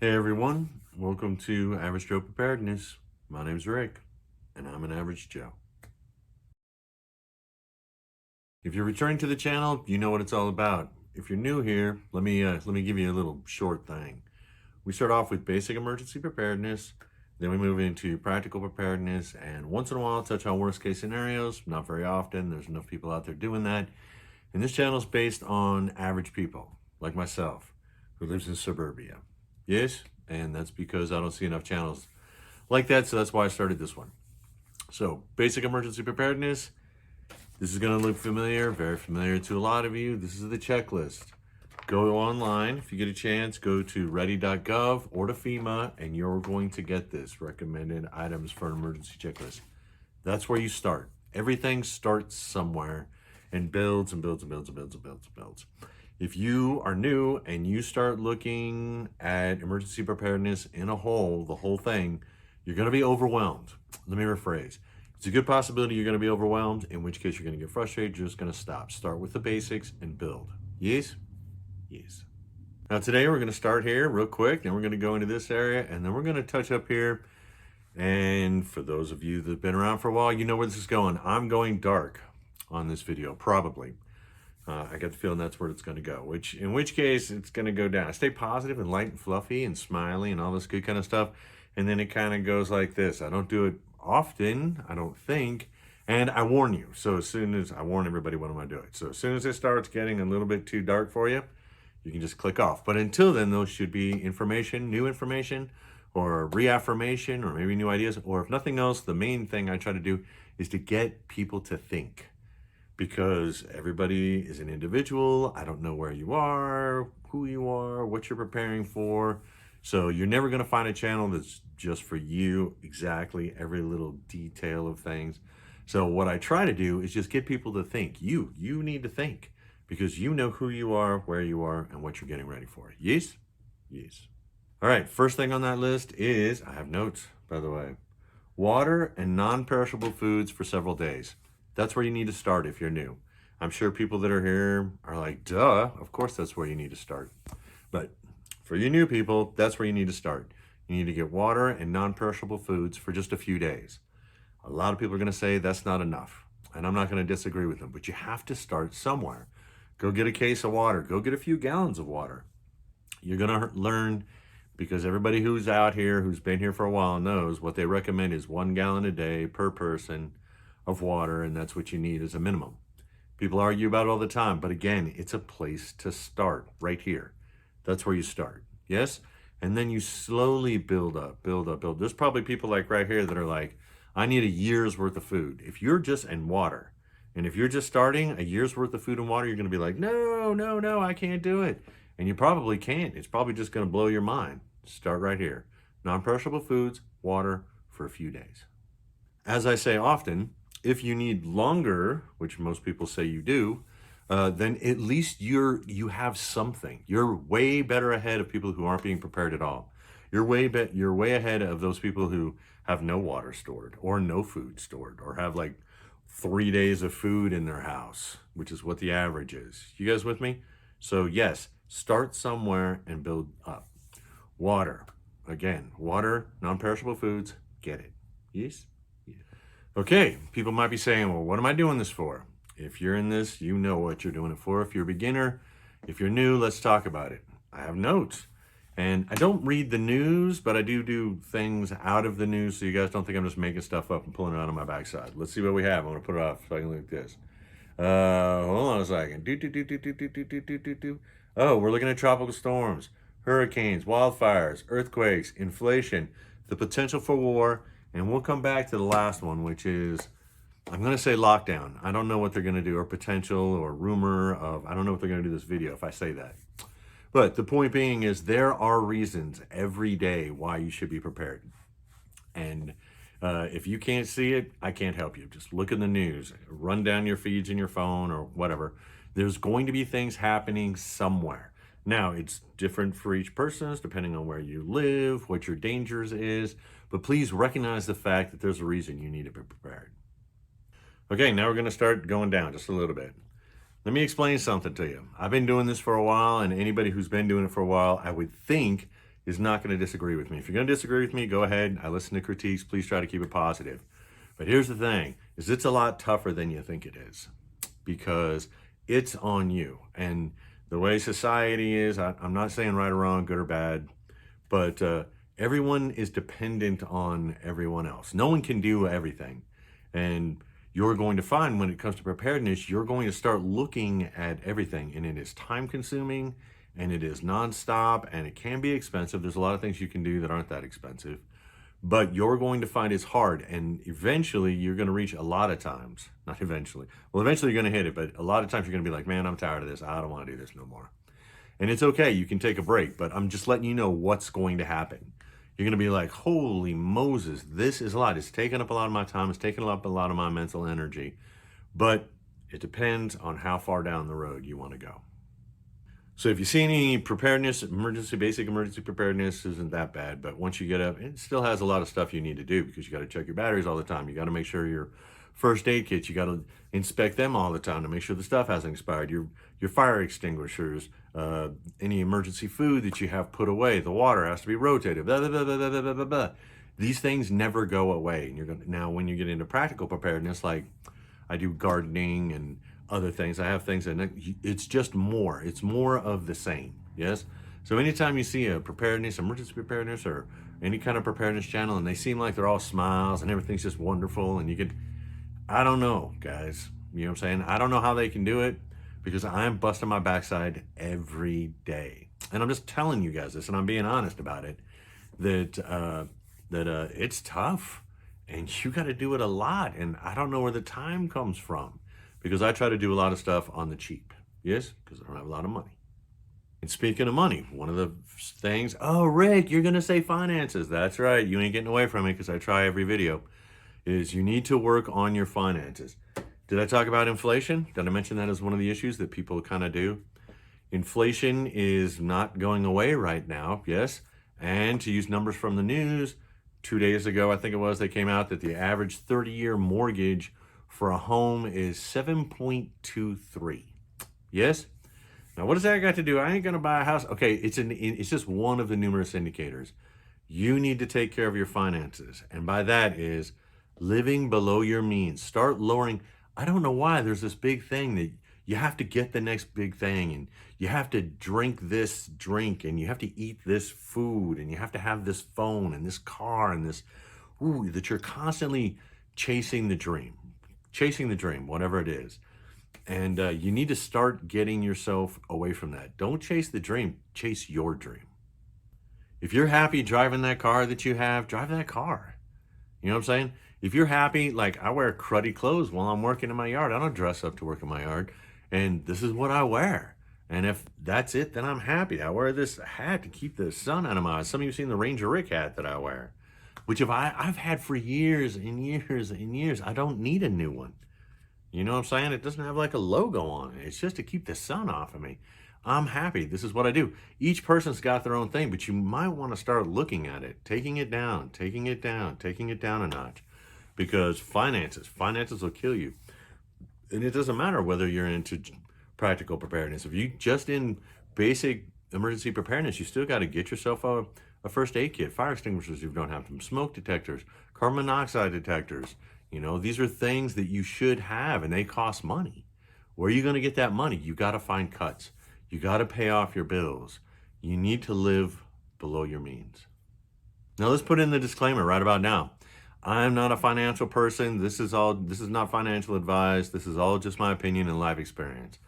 Hey everyone, welcome to Average Joe Preparedness. My name's Rick, and I'm an Average Joe. If you're returning to the channel, you know what it's all about. If you're new here, let me give you a little short thing. We start off with basic emergency preparedness, then we move into practical preparedness, and once in a while touch on worst case scenarios. Not very often. There's enough people out there doing that. And this channel is based on average people, like myself, who lives in suburbia. Yes, and that's because I don't see enough channels like that, so that's why I started this one. So, basic emergency preparedness. This is going to look familiar, very familiar to a lot of you. This is the checklist. Go online if you get a chance. Go to ready.gov or to FEMA, and you're going to get this recommended items for an emergency checklist. That's where you start. Everything starts somewhere and builds and builds and builds and builds and builds and builds. If you are new and you start looking at emergency preparedness in a whole, the whole thing, you're going to be overwhelmed. Let me rephrase. It's a good possibility you're going to be overwhelmed, in which case you're going to get frustrated. You're just going to stop. Start with the basics and build. Yes? Yes. Now today we're going to start here real quick, then we're going to go into this area, and then we're going to touch up here. And for those of you that have been around for a while, you know where this is going. I'm going dark on this video, probably. I got the feeling that's where it's going to go, in which case it's going to go down. I stay positive and light and fluffy and smiley and all this good kind of stuff. And then it kind of goes like this. I don't do it often, I don't think. And I warn you. So as soon as I warn everybody what I'm going to do. So as soon as it starts getting a little bit too dark for you, you can just click off. But until then, those should be information, new information, or reaffirmation, or maybe new ideas. Or if nothing else, the main thing I try to do is to get people to think. Because everybody is an individual. I don't know where you are, who you are, what you're preparing for. So you're never going to find a channel that's just for you, exactly every little detail of things. So what I try to do is just get people to think. You need to think, because you know who you are, where you are, and what you're getting ready for. Yes? Yes. All right, first thing on that list is, I have notes, by the way, water and non-perishable foods for several days. That's where you need to start if you're new. I'm sure people that are here are like, duh, of course that's where you need to start. But for you new people, that's where you need to start. You need to get water and non-perishable foods for just a few days. A lot of people are going to say that's not enough, and I'm not going to disagree with them, but you have to start somewhere. Go get a case of water. Go get a few gallons of water. You're going to learn, because everybody who's out here, who's been here for a while, knows what they recommend is 1 gallon a day per person of water, and that's what you need as a minimum. People argue about it all the time, but again, it's a place to start right here. That's where you start. Yes? And then you slowly build up, build up, build. There's probably people like right here that are like, I need a year's worth of food. If you're just in water, and if you're just starting a year's worth of food and water, you're going to be like, no, I can't do it. And you probably can't. It's probably just going to blow your mind. Start right here. Non-perishable foods, water for a few days. As I say often, if you need longer, which most people say you do, then at least you have something. You're way better ahead of people who aren't being prepared at all. You're way ahead of those people who have no water stored or no food stored, or have like 3 days of food in their house, which is what the average is. You guys with me? So yes, start somewhere and build up. Water, again, water, non-perishable foods, get it. Yes? Okay, people might be saying, well, what am I doing this for? If you're in this, you know what you're doing it for. If you're a beginner, if you're new, let's talk about it. I have notes. And I don't read the news, but I do things out of the news, so you guys don't think I'm just making stuff up and pulling it out of my backside. Let's see what we have. I'm going to put it off so I can look at this. Hold on a second. Oh, we're looking at tropical storms, hurricanes, wildfires, earthquakes, inflation, the potential for war, and we'll come back to the last one, which is, I'm going to say lockdown. I don't know what they're going to do, or potential, or rumor of, I don't know what they're going to do this video if I say that. But the point being is, there are reasons every day why you should be prepared. And if you can't see it, I can't help you. Just look in the news, run down your feeds in your phone or whatever. There's going to be things happening somewhere. Now, it's different for each person, depending on where you live, what your dangers is. But please recognize the fact that there's a reason you need to be prepared. Okay, now we're going to start going down just a little bit. Let me explain something to you. I've been doing this for a while, and anybody who's been doing it for a while, I would think, is not going to disagree with me. If you're going to disagree with me, go ahead. I listen to critiques. Please try to keep it positive. But here's the thing, is it's a lot tougher than you think it is, because it's on you. And the way society is, I'm not saying right or wrong, good or bad, but everyone is dependent on everyone else. No one can do everything. And you're going to find when it comes to preparedness, you're going to start looking at everything, and it is time consuming and it is nonstop and it can be expensive. There's a lot of things you can do that aren't that expensive, but you're going to find it's hard, and eventually you're going to reach a lot of times, not eventually. Well, eventually you're going to hit it, but a lot of times you're going to be like, man, I'm tired of this. I don't want to do this no more. And it's okay. You can take a break, but I'm just letting you know what's going to happen. You're going to be like, holy Moses, this is a lot. It's taking up a lot of my time. It's taking up a lot of my mental energy, but it depends on how far down the road you want to go. So if you see any preparedness, basic emergency preparedness isn't that bad, but once you get up, it still has a lot of stuff you need to do, because you got to check your batteries all the time. You got to make sure your first aid kits, you got to inspect them all the time to make sure the stuff hasn't expired. Your fire extinguishers, any emergency food that you have put away, the water has to be rotated, blah, blah, blah, blah, blah, blah, blah, blah. These things never go away. And you're going to, now when you get into practical preparedness, like I do gardening and other things, I have things that it's just more. It's more of the same. Yes. So anytime you see a preparedness, emergency preparedness, or any kind of preparedness channel, and they seem like they're all smiles and everything's just wonderful, and you could, I don't know, guys. You know what I'm saying? I don't know how they can do it, because I'm busting my backside every day. And I'm just telling you guys this, and I'm being honest about it, that it's tough, and you got to do it a lot. And I don't know where the time comes from, because I try to do a lot of stuff on the cheap. Yes, because I don't have a lot of money. And speaking of money, one of the things, oh, Rick, you're going to say finances. That's right. You ain't getting away from it, because I try every video, is you need to work on your finances. Did I talk about inflation? Did I mention that as one of the issues that people kind of do? Inflation is not going away right now, yes. And to use numbers from the news, 2 days ago, I think it was, they came out that the average 30-year mortgage for a home is 7.23. Yes? Now, what does that got to do? I ain't going to buy a house. Okay, it's just one of the numerous indicators. You need to take care of your finances. And by that is living below your means. Start lowering. I don't know why there's this big thing that you have to get the next big thing, and you have to drink this drink, and you have to eat this food, and you have to have this phone and this car and this, that you're constantly chasing the dream, whatever it is. And you need to start getting yourself away from that. Don't chase the dream, chase your dream. If you're happy driving that car that you have, drive that car. You know what I'm saying? If you're happy, like I wear cruddy clothes while I'm working in my yard. I don't dress up to work in my yard. And this is what I wear. And if that's it, then I'm happy. I wear this hat to keep the sun out of my eyes. Some of you have seen the Ranger Rick hat that I wear, which I've had for years and years and years. I don't need a new one. You know what I'm saying? It doesn't have like a logo on it. It's just to keep the sun off of me. I'm happy. This is what I do. Each person's got their own thing, but you might want to start looking at it, taking it down a notch, because finances will kill you. And it doesn't matter whether you're into practical preparedness. If you just in basic emergency preparedness, you still got to get yourself a first aid kit, fire extinguishers if you don't have them, smoke detectors, carbon monoxide detectors. You know, these are things that you should have, and they cost money. Where are you going to get that money? You got to find cuts. You got to pay off your bills. You need to live below your means. Now let's put in the disclaimer right about now. I'm not a financial person. This is not financial advice. This is all just my opinion and life experience.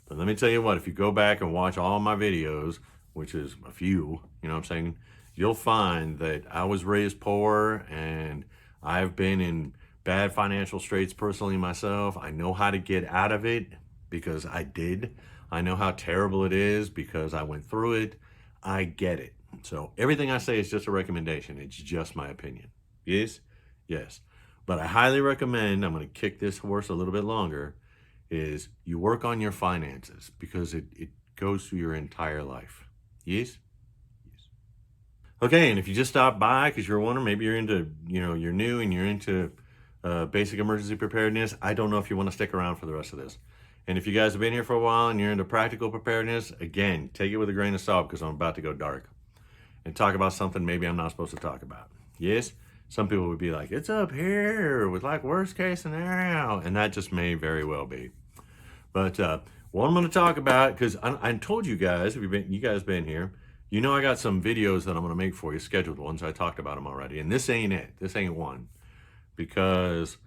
But let me tell you what, if you go back and watch all my videos, which is a few, you know what I'm saying, you'll find that I was raised poor, and I've been in bad financial straits personally myself. I know how to get out of it because I did. I know how terrible it is because I went through it. I get it. So everything I say is just a recommendation. It's just my opinion. Yes? Yes. But I highly recommend, I'm going to kick this horse a little bit longer, is you work on your finances, because it goes through your entire life. Yes? Yes. Okay, and if you just stopped by because you're wondering, maybe you're into, you're new and you're into basic emergency preparedness, I don't know if you want to stick around for the rest of this. And if you guys have been here for a while and you're into practical preparedness, again, take it with a grain of salt, because I'm about to go dark. and talk about something maybe I'm not supposed to talk about. Yes? Some people would be like, it's up here with like worst case scenario. And that just may very well be. But what I'm going to talk about, because I told you guys, if you guys been here, you know I got some videos that I'm going to make for you, scheduled ones. I talked about them already. And this ain't it. This ain't one. Because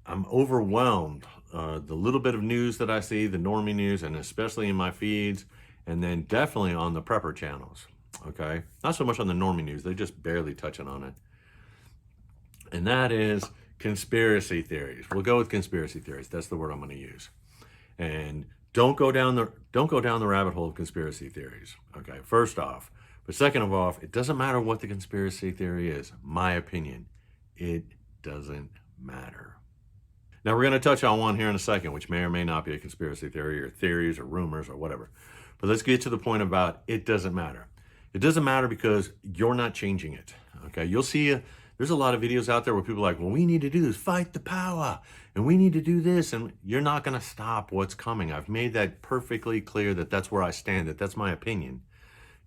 I'm overwhelmed. The little bit of news that I see, the normie news, and especially in my feeds, and then definitely on the prepper channels. Okay? Not so much on the normie news. They're just barely touching on it. And that is conspiracy theories. We'll go with conspiracy theories. That's the word I'm going to use. And don't go down the rabbit hole of conspiracy theories. Okay, first off. But second of all, it doesn't matter what the conspiracy theory is. My opinion, it doesn't matter. Now we're going to touch on one here in a second, which may or may not be a conspiracy theory or theories or rumors or whatever. But let's get to the point about it doesn't matter. It doesn't matter because you're not changing it. Okay, you'll see there's a lot of videos out there where people are like, well, we need to do this, fight the power, and we need to do this, and you're not going to stop what's coming. I've made that perfectly clear that that's where I stand, that's my opinion.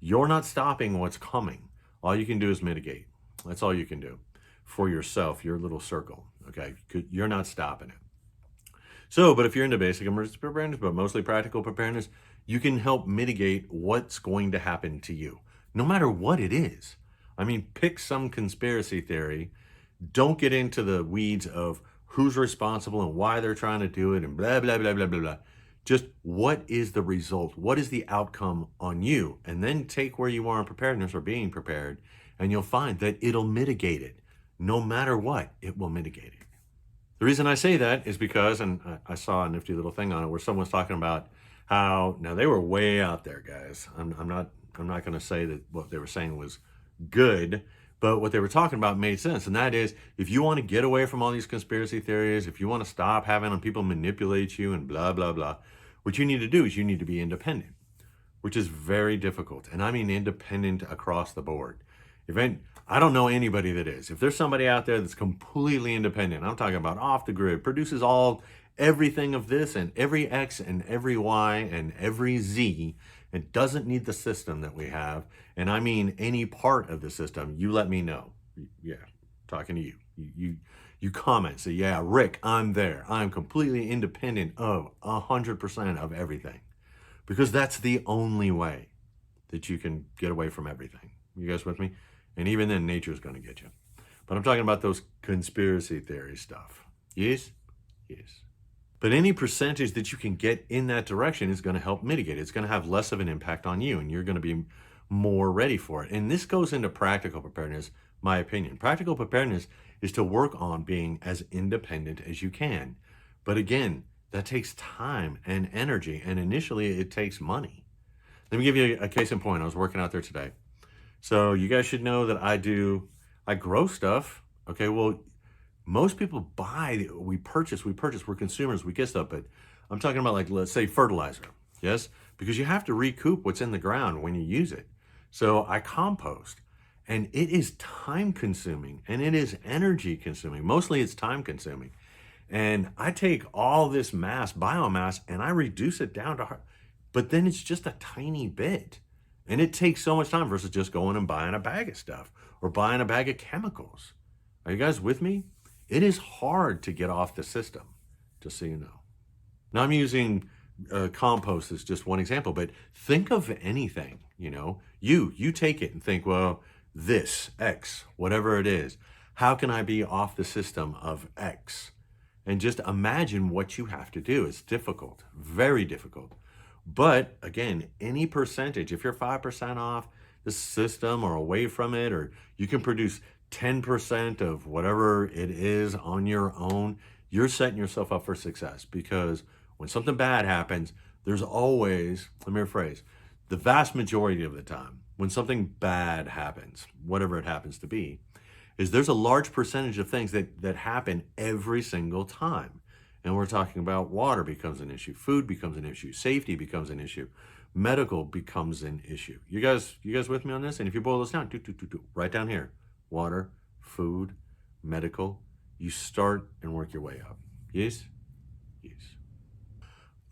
You're not stopping what's coming. All you can do is mitigate. That's all you can do for yourself, your little circle, okay? You're not stopping it. So, but if you're into basic emergency preparedness, but mostly practical preparedness, you can help mitigate what's going to happen to you, no matter what it is. I mean, pick some conspiracy theory. Don't get into the weeds of who's responsible and why they're trying to do it and blah, blah, blah, blah, blah, blah. Just what is the result? What is the outcome on you? And then take where you are in preparedness or being prepared, and you'll find that it'll mitigate it. No matter what, it will mitigate it. The reason I say that is because, and I saw a nifty little thing on it where someone's talking about how, now they were way out there, guys. I'm not going to say that what they were saying was good, but what they were talking about made sense. And that is, if you want to get away from all these conspiracy theories, if you want to stop having people manipulate you and blah, blah, blah, what you need to do is you need to be independent, which is very difficult. And I mean independent across the board. I don't know anybody that is. If there's somebody out there that's completely independent, I'm talking about off the grid, produces everything of this and every X and every Y and every Z, and doesn't need the system that we have, and I mean any part of the system, you let me know. Yeah, talking to you. You comment, say, yeah, Rick, I'm there. I'm completely independent of 100% of everything. Because that's the only way that you can get away from everything. You guys with me? And even then, nature's going to get you. But I'm talking about those conspiracy theory stuff. Yes? Yes. But any percentage that you can get in that direction is going to help mitigate it. It's going to have less of an impact on you, and you're going to be more ready for it. And this goes into practical preparedness, my opinion. Practical preparedness is to work on being as independent as you can. But again, that takes time and energy, and initially it takes money. Let me give you a case in point. I was working out there today. So you guys should know that I grow stuff. Okay, well, most people buy, we purchase, we're consumers, we get stuff, but I'm talking about, like, let's say fertilizer, yes? Because you have to recoup what's in the ground when you use it. So I compost, and it is time consuming and it is energy consuming. Mostly it's time consuming. And I take all this biomass, and I reduce it down to, but then it's just a tiny bit. And it takes so much time versus just going and buying a bag of stuff or buying a bag of chemicals. Are you guys with me? It is hard to get off the system, just so you know. Now I'm using compost as just one example, but think of anything, you take it and think, well, this X, whatever it is, how can I be off the system of X? And just imagine what you have to do. It's difficult, very difficult. But again, any percentage, if you're 5% off the system or away from it, or you can produce 10% of whatever it is on your own, you're setting yourself up for success. Because when something bad happens, there's always, let me rephrase, the vast majority of the time, when something bad happens, whatever it happens to be, is there's a large percentage of things that happen every single time. And we're talking about water becomes an issue, food becomes an issue, safety becomes an issue, medical becomes an issue. You guys with me on this? And if you boil this down, right down here, water, food, medical, you start and work your way up. Yes? Yes.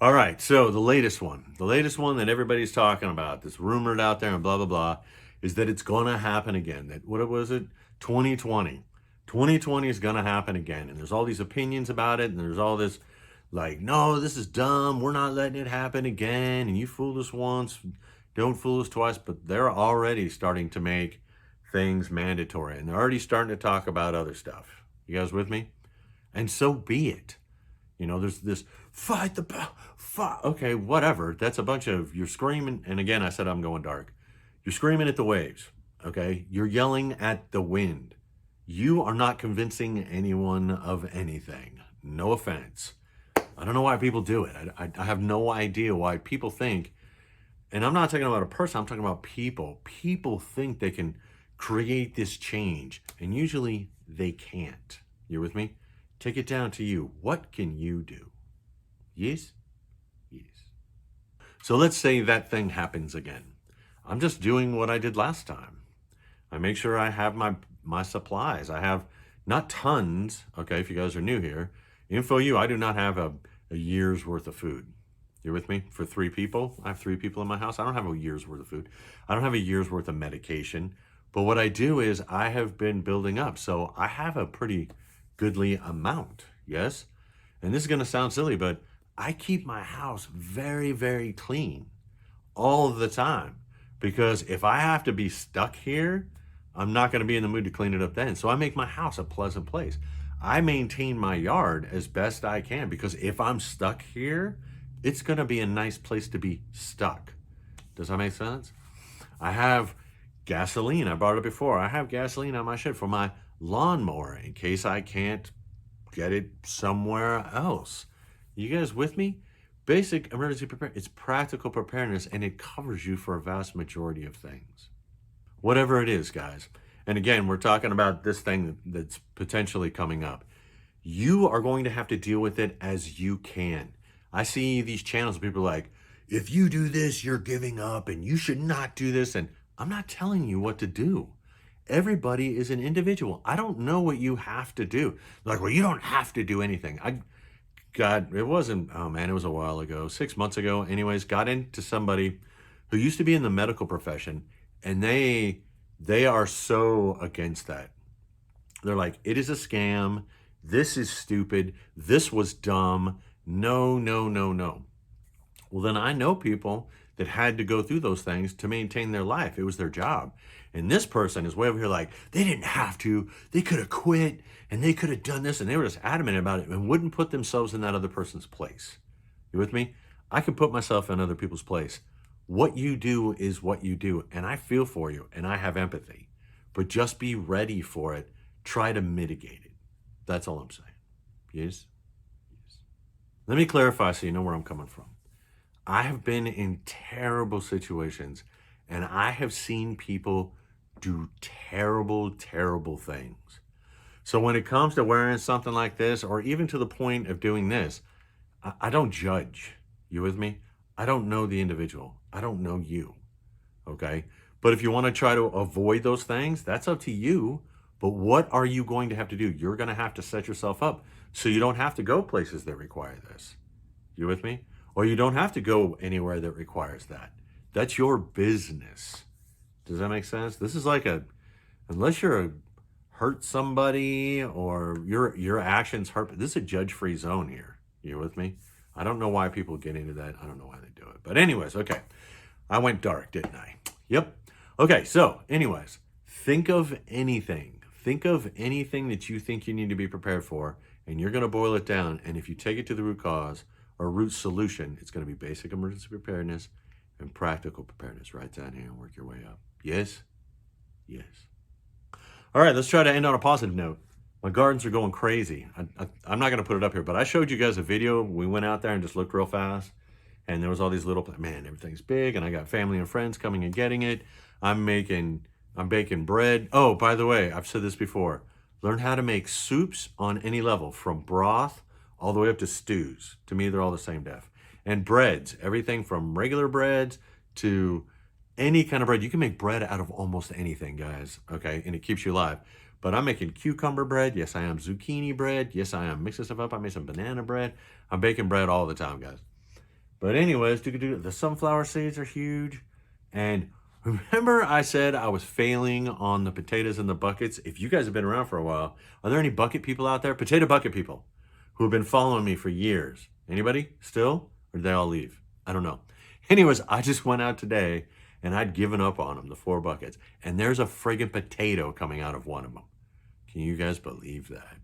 All right, so the latest one that everybody's talking about, that's rumored out there and blah, blah, blah, is that it's going to happen again. That, what was it? 2020. 2020 is going to happen again. And there's all these opinions about it. And there's all this like, no, this is dumb. We're not letting it happen again. And you fooled us once, don't fool us twice. But they're already starting to make things mandatory. And they're already starting to talk about other stuff. You guys with me? And so be it. You know, there's this fight the fight. Okay, whatever. That's a bunch of, you're screaming. And again, I said I'm going dark. You're screaming at the waves. Okay, you're yelling at the wind. You are not convincing anyone of anything. No offense. I don't know why people do it. I have no idea why people think, and I'm not talking about a person, I'm talking about people. People think they can create this change, and usually they can't. You with me? Take it down to you. What can you do? Yes? Yes. So let's say that thing happens again. I'm just doing what I did last time. I make sure I have my supplies. I have not tons, okay, if you guys are new here. Info you, I do not have a year's worth of food. You're with me? For 3 people. I have 3 people in my house. I don't have a year's worth of food. I don't have a year's worth of medication. But what I do is I have been building up. So I have a pretty goodly amount, yes? And this is going to sound silly, but I keep my house very, very clean all the time. Because if I have to be stuck here, I'm not going to be in the mood to clean it up then. So I make my house a pleasant place. I maintain my yard as best I can, because if I'm stuck here, it's going to be a nice place to be stuck. Does that make sense? I have gasoline. I brought it before. I have gasoline on my shed for my lawnmower in case I can't get it somewhere else. You guys with me? Basic emergency preparedness. It's practical preparedness, and it covers you for a vast majority of things. Whatever it is, guys. And again, we're talking about this thing that's potentially coming up. You are going to have to deal with it as you can. I see these channels, people are like, if you do this, you're giving up, and you should not do this. And I'm not telling you what to do. Everybody is an individual. I don't know what you have to do. Like, well, you don't have to do anything. It wasn't, oh man, it was a while ago, 6 months ago. Anyways, got into somebody who used to be in the medical profession, and they are so against that. They're like, it is a scam. This is stupid. This was dumb. No, no, no, no. Well, then I know people that had to go through those things to maintain their life. It was their job. And this person is way over here like, they didn't have to. They could have quit, and they could have done this. And they were just adamant about it and wouldn't put themselves in that other person's place. You with me? I can put myself in other people's place. What you do is what you do. And I feel for you, and I have empathy. But just be ready for it. Try to mitigate it. That's all I'm saying. Yes? Yes. Let me clarify so you know where I'm coming from. I have been in terrible situations, and I have seen people do terrible, terrible things. So when it comes to wearing something like this, or even to the point of doing this, I don't judge. You with me? I don't know the individual. I don't know you. Okay? But if you want to try to avoid those things, that's up to you. But what are you going to have to do? You're going to have to set yourself up so you don't have to go places that require this. You with me? Or you don't have to go anywhere that requires that. That's your business. Does that make sense? This is like unless you're hurt somebody or your actions hurt, this is a judge-free zone here. You with me? I don't know why people get into that. I don't know why they do it. But anyways, okay. I went dark, didn't I? Yep. Okay, so anyways, think of anything. Think of anything that you think you need to be prepared for, and you're going to boil it down. And if you take it to the root cause or root solution, it's going to be basic emergency preparedness and practical preparedness. Write down here and work your way up. Yes? Yes. All right, let's try to end on a positive note. My gardens are going crazy. I'm not going to put it up here, but I showed you guys a video. We went out there and just looked real fast, and there was all these little, man, everything's big, and I got family and friends coming and getting it. I'm baking bread. Oh, by the way, I've said this before. Learn how to make soups on any level, from broth all the way up to stews. To me, they're all the same def. And breads, everything from regular breads to any kind of bread. You can make bread out of almost anything, guys, okay? And it keeps you alive. But I'm making cucumber bread. Yes, I am. Zucchini bread. Yes, I am. Mixing stuff up. I made some banana bread. I'm baking bread all the time, guys. But anyways, the sunflower seeds are huge. And Remember I said I was failing on the potatoes and the buckets? If you guys have been around for a while, are there any bucket people out there? Potato bucket people who have been following me for years. Anybody still? Or did they all leave? I don't know. Anyways, I just went out today and I'd given up on them, the 4 buckets. And there's a friggin' potato coming out of one of them. Can you guys believe that?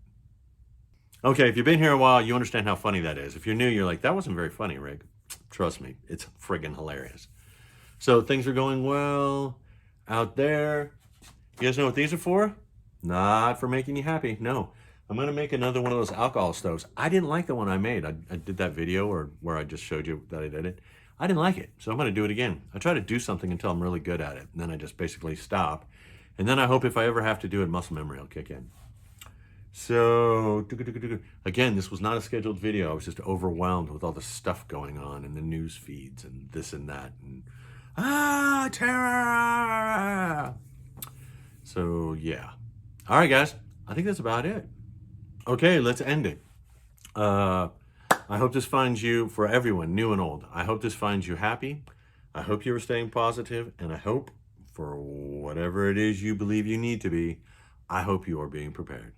Okay, if you've been here a while, you understand how funny that is. If you're new, you're like, that wasn't very funny, Rick. Trust me, it's friggin' hilarious. So things are going well out there. You guys know what these are for? Not for making you happy. No, I'm going to make another one of those alcohol stoves. I didn't like the one I made. I did that video where I just showed you that I did it. I didn't like it, so I'm going to do it again. I try to do something until I'm really good at it, and then I just basically stop. And then I hope if I ever have to do it, muscle memory will kick in. So, again, this was not a scheduled video. I was just overwhelmed with all the stuff going on in the news feeds and this and that. And terror! So, yeah. All right, guys. I think that's about it. Okay, let's end it. I hope this finds you, for everyone, new and old, I hope this finds you happy. I hope you're staying positive, and I hope, for whatever it is you believe you need to be, I hope you are being prepared.